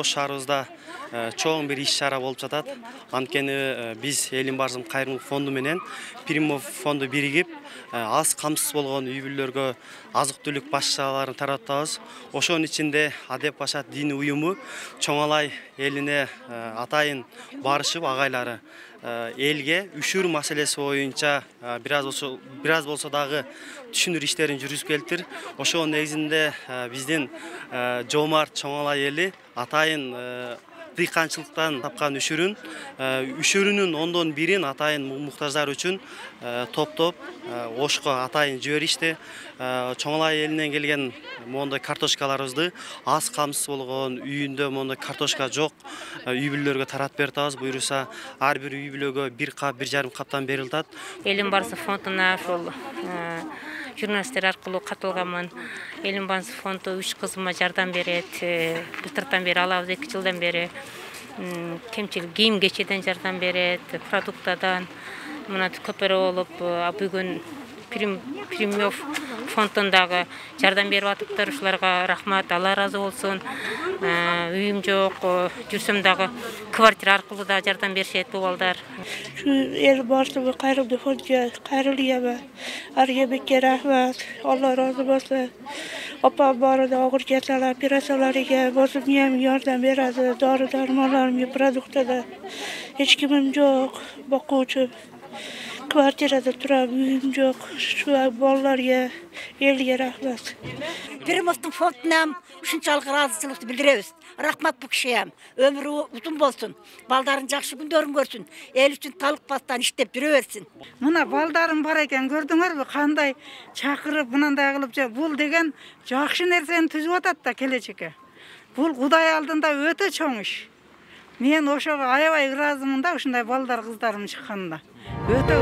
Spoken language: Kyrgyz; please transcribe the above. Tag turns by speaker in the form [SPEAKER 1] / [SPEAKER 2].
[SPEAKER 1] Ош шаарыбызда чоң бир иш-чара болуп жатат. Анткени биз Элим Барзым кайрымдуулук фонду менен Примов фонду биригип, аз камсыз болгон үй бүлөлөргө азык-түлүк башкаларын таратабыз. Ошонун ичинде Адеп Башат диний уюму Чоңалай элине атайын барышып, агайлары элге үшүр маселеси боюнча бир аз болсо дагы түшүнүр иштерин жүргүзүп келиптир. Ошонун негизинде биздин Жомарт Чоңалай эли атайын дыйканчылыктан тапкан үшүрүнүн 1/10 атайын муктаждар үчүн топтоп Ошко атайын жиберишти. Чоңалай элинен келген мондой картошкаларыбызды аз камсыз болгон үйүндө мондой картошка жок үй бүлөлөргө таратып беребиз. Буюрса ар бир үй бүлөгө 1 кап 1,5 каптан берилет.
[SPEAKER 2] Элим Барзым фондуна ошол журналисттер аркылуу катылганмын. Элим Барзым фонду 3 кызыма жардам берет. Былтыртан бери алабыз, 2 жылдан бери кемчил кийим кечеден жардам берет, продуктадан. Мына көпөрө болуп, бүгүн Примов фондундагы жардам берип атыптыр. Ушуларга рахмат, Алла ыраазы болсун. Үйүм жок, жүрсөм дагы квартира аркылуу да жардам беришет бул балдар.
[SPEAKER 3] Элим Барзым кайрымдуулук фондуна кайрылыяма. Аргебекке рахмат. Алла ыраазы болсун. Опам барыда огур жасалып, операцияларга болсун жардам берет. Дары-дарманларым, продуктада. Эч кимим жок, бакуучу. Квартирада турам, үйүм жок. Şu балдарга, элге рахмат.
[SPEAKER 4] Примовдун фондунан ушунчалык ыраазычылыкты билдиребиз. Рахмат бул кишиге. Өмүрү узун болсун. Балдарын жакшы күндөрүн көрсүн. Эл үчүн талыкпастан иштеп жүрө берсин.
[SPEAKER 5] Мына балдарым бар экен, көрдүңөрбү? Кандай чакырып, мындай кылып, бул деген жакшы нерсени түзүп атат да келечекке. Бул Кудай алдында өтө чоң иш. Мен ошого аябай ыраазымын да, ушундай балдар, кыздарым чыкканына. Өтө